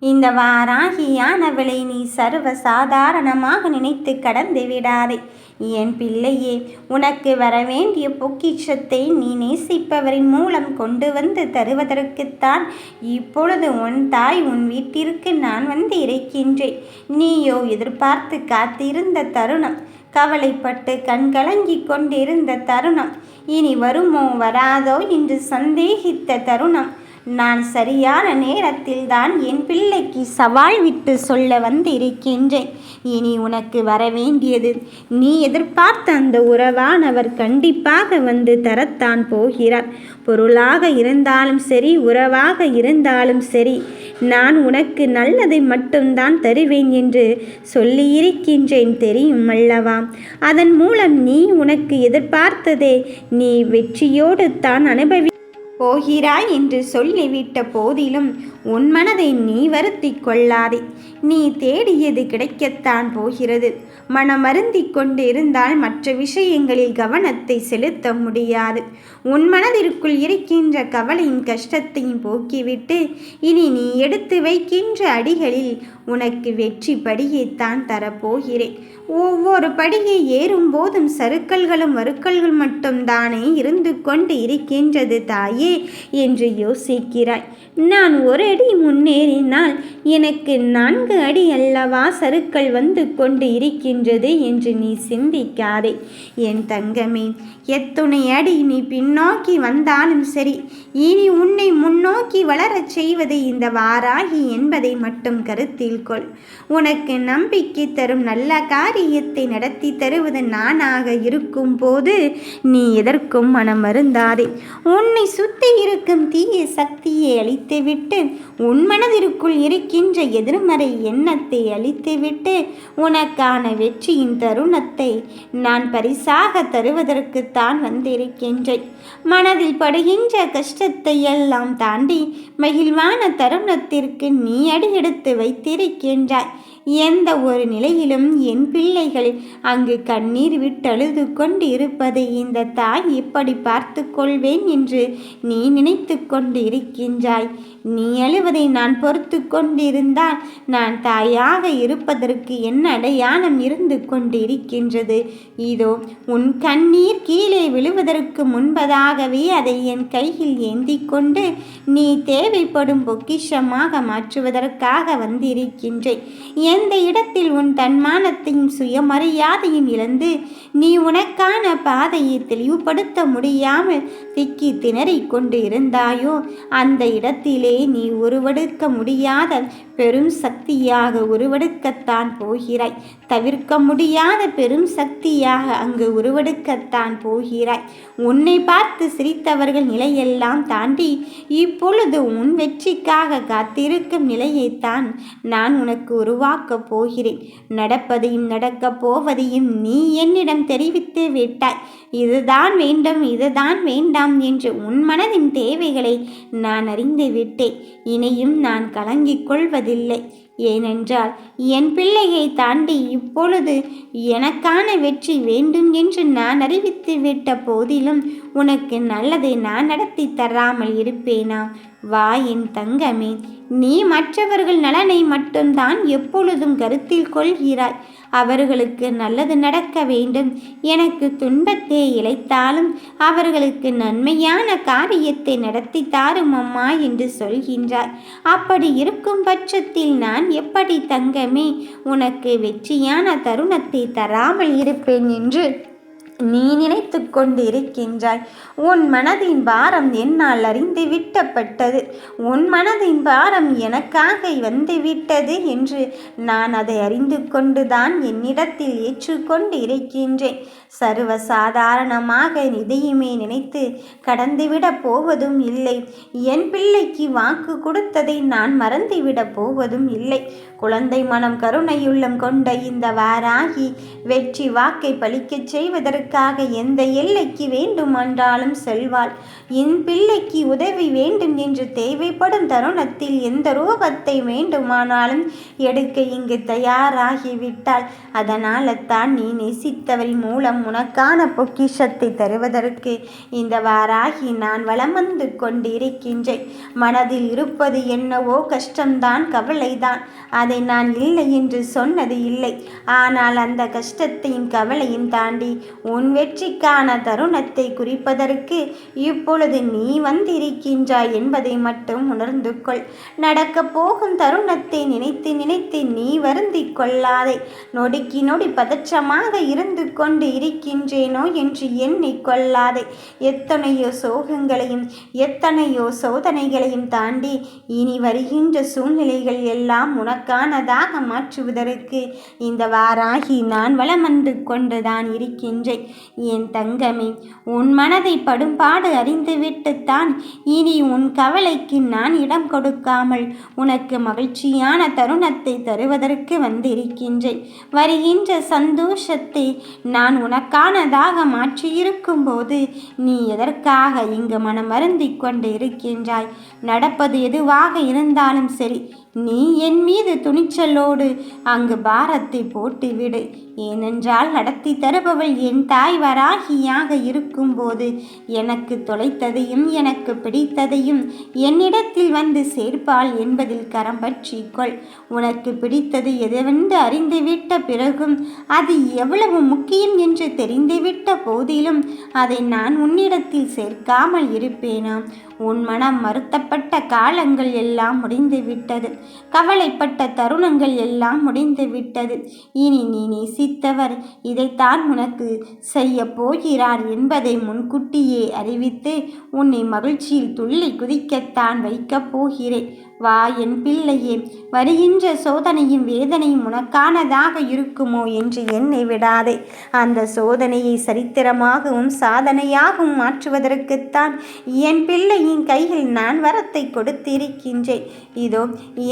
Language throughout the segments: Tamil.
இந்த வாராகியானவளை நீ சர்வ சாதாரணமாக நினைத்து கடந்து விடாதே. என் பிள்ளையே, உனக்கு வரவேண்டிய பொக்கிஷத்தை நீ நேசிப்பவரின் மூலம் கொண்டு வந்து தருவதற்குத்தான் இப்பொழுது உன் தாய் உன் வீட்டிற்கு நான் வந்து இருக்கின்றேன். நீயோ எதிர்பார்த்து காத்திருந்த தருணம், கவலைப்பட்டு கண்கலங்கி கொண்டிருந்த தருணம், இனி வருமோ வராதோ என்று சந்தேகித்த தருணம், நான் சரியான நேரத்தில் தான் என் பிள்ளைக்கு சவால் விட்டு சொல்ல வந்து இருக்கின்றேன். இனி உனக்கு வரவேண்டியது, நீ எதிர்பார்த்த அந்த உறவானவர் கண்டிப்பாக வந்து தரத்தான் போகிறார். பொருளாக இருந்தாலும் சரி, உறவாக இருந்தாலும் சரி, நான் உனக்கு நல்லதை மட்டும்தான் தருவேன் என்று சொல்லியிருக்கின்றேன் தெரியும் அல்லவா? அதன் மூலம் நீ உனக்கு எதிர்பார்த்ததே நீ வெற்றியோடு தான் போகிறாய் என்று சொல்லிவிட்ட போதிலும் உன் மனதை நீ வருத்தி கொள்ளாதே. நீ தேடியது கிடைக்கத்தான் போகிறது. மனமருந்தி கொண்டு இருந்தால் மற்ற விஷயங்களில் கவனத்தை செலுத்த முடியாது. உன் மனதிற்குள் இருக்கின்ற கவலையின் கஷ்டத்தையும் போக்கிவிட்டு இனி நீ எடுத்து வைக்கின்ற அடிகளில் உனக்கு வெற்றி படியைத்தான் தரப்போகிறேன். ஒவ்வொரு படியை ஏறும் போதும் சறுக்கல்களும் வறுக்கல்கள் மட்டும்தானே இருந்து கொண்டு இருக்கின்றது தாயே என்று யோசிக்கிறாய். நான் ஒரு அடி முன்னேறினால் எனக்கு 4 அடி அல்லவா சறுக்கல் வந்து கொண்டு இருக்கின்றது என்று நீ சிந்திக்காதே என் தங்கமே. எத்துணை அடி நீ பின்னோக்கி வந்தாலும் சரி, இனி உன்னை முன்னோக்கி வளரச் செய்வது இந்த வாராகி என்பதை மட்டும் கருத்தில் கொள். உனக்கு நம்பிக்கை தரும் நல்ல காரியத்தை நடத்தி தருவது நானாக இருக்கும் போது நீ எதற்கும் மனம் வருந்தாதே. உன்னை சுற்றி இருக்கும் தீய சக்தியை அழித்துவிட்டு உன் மனதிற்குள் இருக்கின்ற எதிர்மறை எண்ணத்தை அழித்துவிட்டு உனக்கான வெற்றியின் தருணத்தை நான் பரிசாக தருவதற்குத்தான் வந்திருக்கின்றேன். மனதில் படுகின்ற கஷ்டத்தை எல்லாம் தாண்டி மகிழ்வான தருணத்திற்கு நீ அடியெடுத்து வைத்திருக்கின்றாய். எந்த ஒரு நிலையிலும் என் பிள்ளைகள் அங்கு கண்ணீர் விட்டழுது கொண்டு இருப்பதை இந்த தாய் எப்படி பார்த்து கொள்வேன் என்று நீ நினைத்து கொண்டு இருக்கின்றாய். நீ அழுவதை நான் பொறுத்து கொண்டிருந்தால் நான் தாயாக இருப்பதற்கு என்ன அடையாளம் இருந்து கொண்டு இருக்கின்றது? இதோ உன் கண்ணீர் கீழே விழுவதற்கு முன்பதாகவே அதை என் கையில் ஏந்தி கொண்டு நீ தேவைப்படும் பொக்கிஷமாக மாற்றுவதற்காக வந்திருக்கின்றேன். எந்த இடத்தில் உன் தன்மானத்தையும் சுயமரியாதையும் இழந்து நீ உனக்கான பாதையை தெளிவுபடுத்த முடியாமல் திக்கி திணறிக் கொண்டு இருந்தாயோ, அந்த இடத்திலே நீ உருவெடுக்க முடியாத பெரும் சக்தியாக உருவெடுக்கத்தான் போகிறாய். தவிர்க்க முடியாத பெரும் சக்தியாக அங்கு உருவெடுக்கத்தான் போகிறாய். உன்னை பார்த்து சிரித்தவர்கள் நிலையெல்லாம் தாண்டி இப்பொழுது உன் வெற்றிக்காக காத்திருக்கும் நிலையைத்தான் நான் உனக்கு உருவாக்கப் போகிறேன். நடப்பதையும் நடக்கப் போவதையும் நீ என்னிடம் தெரிவித்து விட்டாய். இதுதான் வேண்டும், இதுதான் வேண்டாம் என்று உன் மனதின் தேவைகளை நான் அறிந்து விட்டேன். இனியும் நான் கலங்கிக் கொள்வதில்லை. ஏனென்றால் என் பிள்ளையை தாண்டி இப்பொழுது எனக்கான வெற்றி வேண்டும் என்று நான் அறிவித்து விட்ட போதிலும் உனக்கு நல்லதை நான் நடத்தி தராமல் இருப்பேனா? வா என் தங்கமே, நீ மற்றவர்கள் நலனை மட்டும்தான் எப்பொழுதும் கருத்தில் கொள்கிறாய். அவர்களுக்கு நல்லது நடக்க வேண்டும், எனக்கு துன்பத்தை இழைத்தாலும் அவர்களுக்கு நன்மையான காரியத்தை நடத்தி தாரும் அம்மா என்று சொல்கின்றார். அப்படி இருக்கும் பட்சத்தில் நான் எப்படி தங்கமே உனக்கு வெற்றியான தருணத்தை தராமல் இருப்பேன் என்று நீ நினைத்து கொண்டு இருக்கின்றாய்? உன் மனதின் பாரம் என்னால் அறிந்து விட்டப்பட்டது. உன் மனதின் பாரம் எனக்காக வந்து விட்டது என்று நான் அதை அறிந்து கொண்டுதான் என்னிடத்தில் ஏற்றுக்கொண்டு இருக்கின்றேன். சர்வ சாதாரணமாக எதையுமே நினைத்து கடந்துவிடப் போவதும் இல்லை. என் பிள்ளைக்கு வாக்கு கொடுத்ததை நான் மறந்துவிடப் போவதும் இல்லை. குழந்தை மனம் கருணையுள்ளம் கொண்ட இந்த வாராகி வெற்றி வாக்கை பலிக்கச் செய்வதற்கு இதற்காக எந்த எல்லைக்கு வேண்டுமென்றாலும் செல்வாள். என் பிள்ளைக்கு உதவி வேண்டும் என்று தேவைப்படும் தருணத்தில் எந்த ரூபத்தை வேண்டுமானாலும் எடுக்க இங்கு தயாராகிவிட்டாள். அதனால தான் நீ நேசித்தவரின் மூலம் உனக்கான பொக்கிஷத்தை தருவதற்கு இந்த வாராகி நான் வலம் வந்து கொண்டிருக்கின்றேன். மனதில் இருப்பது என்னவோ கஷ்டம்தான், கவலைதான். அதை நான் இல்லை என்று சொன்னது இல்லை. ஆனால் அந்த கஷ்டத்தையும் கவலையும் தாண்டி உன் வெற்றிக்கான தருணத்தை குறிப்பதற்கு இப்பொழுது நீ வந்திருக்கின்றாய் என்பதை மட்டும் உணர்ந்து கொள். நடக்கப் போகும் தருணத்தை நினைத்து நினைத்து நீ வருந்தி கொள்ளாதே. நொடிக்கு நொடி பதற்றமாக இருந்து கொண்டு இருக்கின்றேனோ என்று எண்ணிக்கொள்ளாதே. எத்தனையோ சோகங்களையும் எத்தனையோ சோதனைகளையும் தாண்டி இனி வருகின்ற சூழ்நிலைகள் எல்லாம் உனக்கானதாக மாற்றுவதற்கு இந்த வாராகி நான் வலம் வந்து கொண்டுதான் இருக்கின்றேன். என் தங்கமே, உன் மனதை படும்பாடு அறிந்துவிட்டுத்தான் இனி உன் கவலைக்கு நான் இடம் கொடுக்காமல் உனக்கு மகிழ்ச்சியான தருணத்தை தருவதற்கு வந்திருக்கின்றேன். வருகின்ற சந்தோஷத்தை நான் உனக்கானதாக மாற்றியிருக்கும் போது நீ எதற்காக இங்கு மனமருந்தி கொண்டு இருக்கின்றாய்? நடப்பது எதுவாக இருந்தாலும் சரி, நீ என் மீது துணிச்சலோடு அங்கு பாரத்தை போட்டுவிடு. ஏனென்றால் நடத்தி தருபவள் என் தாய் வராகியாக இருக்கும்போது எனக்கு தொலைத்ததையும் எனக்கு பிடித்ததையும் என்னிடத்தில் வந்து சேர்ப்பாள் என்பதில் கரம் பற்றிக்கொள். உனக்கு பிடித்தது எதுவென்று அறிந்துவிட்ட பிறகும் அது எவ்வளவு முக்கியம் என்று தெரிந்துவிட்ட போதிலும் அதை நான் உன்னிடத்தில் சேர்க்காமல் இருப்பேனா? உன் மனம் வருத்தப்பட்ட காலங்கள் எல்லாம் முடிந்துவிட்டது. கவலைப்பட்ட தருணங்கள் எல்லாம் முடிந்துவிட்டது. இனி நீ நேசித்தவர் இதைத்தான் உனக்கு செய்ய போகிறார் என்பதை முன்கூட்டியே அறிவித்து உன்னை மகிழ்ச்சியில் துள்ளி குதிக்கத்தான் வைக்கப் போகிறேன். வா என் பிள்ளையே, வருகின்ற சோதனையும் வேதனையும் உனக்கானதாக இருக்குமோ என்று எண்ணி விடாதே. அந்த சோதனையை சரித்திரமாகவும் சாதனையாகவும் மாற்றுவதற்குத்தான் என் பிள்ளையின் கையில் நான் வரத்தை கொடுத்திருக்கின்றேன். இதோ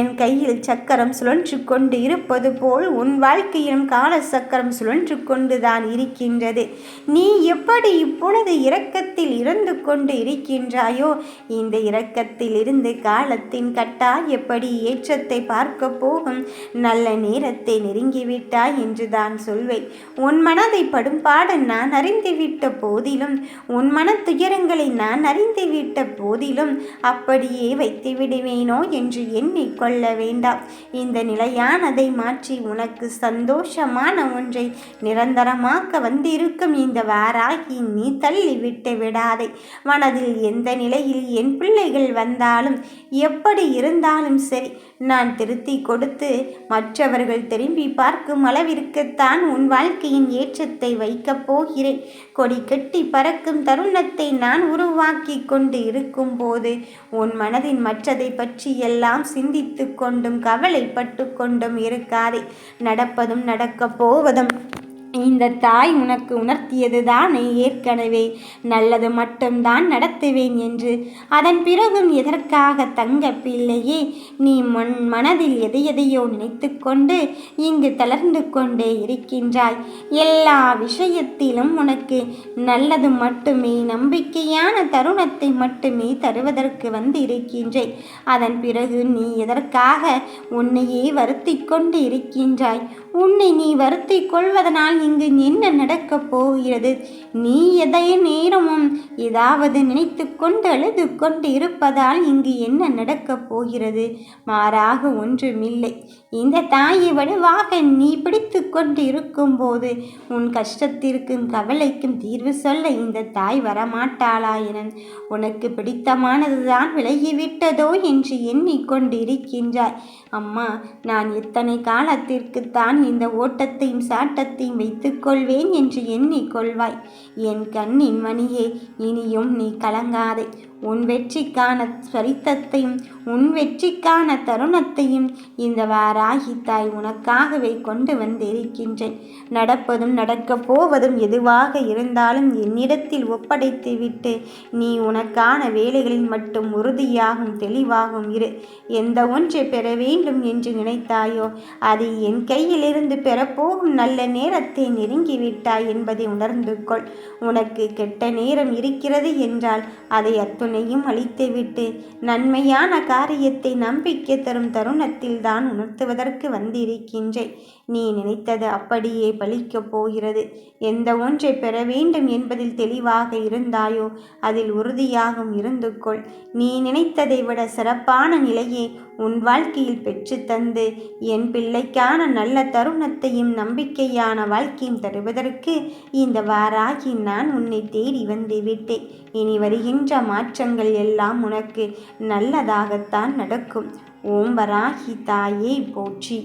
என் கையில் சக்கரம் சுழன்று கொண்டு இருப்பது போல் உன் வாழ்க்கையிலும் கால சக்கரம் சுழன்று கொண்டுதான் இருக்கின்றது. நீ எப்படி இப்பொழுது இரக்கத்தில் இருந்து கொண்டு இருக்கின்றாயோ, இந்த இரக்கத்தில் இருந்து காலத்தின் எப்படி ஏற்றத்தை பார்க்க போகும் நல்ல நேரத்தை நெருங்கிவிட்டாய் என்றுதான் சொல்வேன். உன் மனதை படும்பாடு நான் அறிந்துவிட்ட போதிலும், உன் மன துயரங்களை நான் அறிந்துவிட்ட போதிலும் அப்படியே வைத்து விடுவேனோ என்று எண்ணிக்கொள்ள வேண்டாம். இந்த நிலையானதை மாற்றி உனக்கு சந்தோஷமான ஒன்றை நிரந்தரமாக்க வந்திருக்கும் இந்த வாராகி நீ தள்ளிவிட்டு விடாதே. மனதில் எந்த நிலையில் என் பிள்ளைகள் வந்தாலும் எப்படி இருந்தாலும் சரி, நான் திருத்தி கொடுத்து மற்றவர்கள் திரும்பி பார்க்கும் அளவிற்குத்தான் உன் வாழ்க்கையின் ஏற்றத்தை வைக்கப் போகிறேன். கொடி கட்டி பறக்கும் தருணத்தை நான் உருவாக்கி கொண்டு இருக்கும் போது உன் மனதின் மற்றதை பற்றி எல்லாம் சிந்தித்து கொண்டும் கவலைப்பட்டு கொண்டும் இருக்காதே. நடப்பதும் நடக்கப் போவதும் இந்த தாய் உனக்கு உணர்த்தியது தானே ஏற்கனவே. நல்லது மட்டும்தான் நடத்துவேன் என்று. அதன் பிறகும் எதற்காக தங்க பிள்ளையே நீ மனதில் எதையோ நினைத்து கொண்டு இங்கு தளர்ந்து கொண்டே இருக்கின்றாய்? எல்லா விஷயத்திலும் உனக்கு நல்லது மட்டுமே, நம்பிக்கையான தருணத்தை மட்டுமே தருவதற்கு வந்து இருக்கின்றேன். அதன் பிறகு நீ எதற்காக உன்னையே வருத்தி கொண்டு இருக்கின்றாய்? உன்னை நீ வருத்தி கொள்வதனால் இங்கு என்ன நடக்கப் போகிறது? நீ எதைய நேரமும் ஏதாவது நினைத்து கொண்டு அழுது கொண்டு இருப்பதால் இங்கு என்ன நடக்கப் போகிறது? மாறாக ஒன்றுமில்லை. இந்த தாயை வலுவாக நீ பிடித்து கொண்டு இருக்கும்போது உன் கஷ்டத்திற்கும் கவலைக்கும் தீர்வு சொல்ல இந்த தாய் வரமாட்டாளா என உனக்கு பிடித்தமானதுதான் விலகிவிட்டதோ என்று எண்ணிக்கொண்டு இருக்கின்றாய். அம்மா, நான் எத்தனை காலத்திற்குத்தான் இந்த ஓட்டத்தையும் சாட்டத்தையும் வைத்துக்கொள்வேன் என்று எண்ணிக்கொள்வாய்? என் கண்ணின் மணியே, இனியும் நீ கலங்காதே. உன் வெற்றிக்கான சரித்தத்தையும் உன் வெற்றிக்கான தருணத்தையும் இந்த வாராகி தாய் உனக்காகவே கொண்டு வந்திருக்கின்றேன். நடப்பதும் நடக்கப் போவதும் எதுவாக இருந்தாலும் என்னிடத்தில் ஒப்படைத்து விட்டு நீ உனக்கான வேலைகளில் மட்டும் உறுதியாகவும் தெளிவாகவும் இரு. எந்த ஒன்றை பெற வேண்டும் என்று நினைத்தாயோ அதை என் கையிலிருந்து பெறப்போகும் நல்ல நேரத்தை நெருங்கிவிட்டாய் என்பதை உணர்ந்து கொள். உனக்கு கெட்ட நேரம் இருக்கிறது என்றால் அதை அத்துணையும் அழித்துவிட்டு நன்மையான காரியத்தை நம்பிக்கை தரும் தருணத்தில் தான் உணர்த்துவதற்கு வந்திருக்கின்றேன். நீ நினைத்தது அப்படியே பலிக்கப் போகிறது. எந்த ஒன்றை பெற வேண்டும் என்பதில் தெளிவாக இருந்தாயோ அதில் உறுதியாகவும் இருந்து கொள். நீ நினைத்ததை விட சிறப்பான நிலையை உன் வாழ்க்கையில் பெற்று தந்து என் பிள்ளைக்கான நல்ல தருணத்தையும் நம்பிக்கையான வாழ்க்கையும் தருவதற்கு இந்த வாராகி நான் உன்னை தேடி வந்து விட்டேன். இனி வருகின்ற மாற்றங்கள் எல்லாம் உனக்கு நல்லதாகத்தான் நடக்கும். ஓம் வராகி தாயே போற்றி.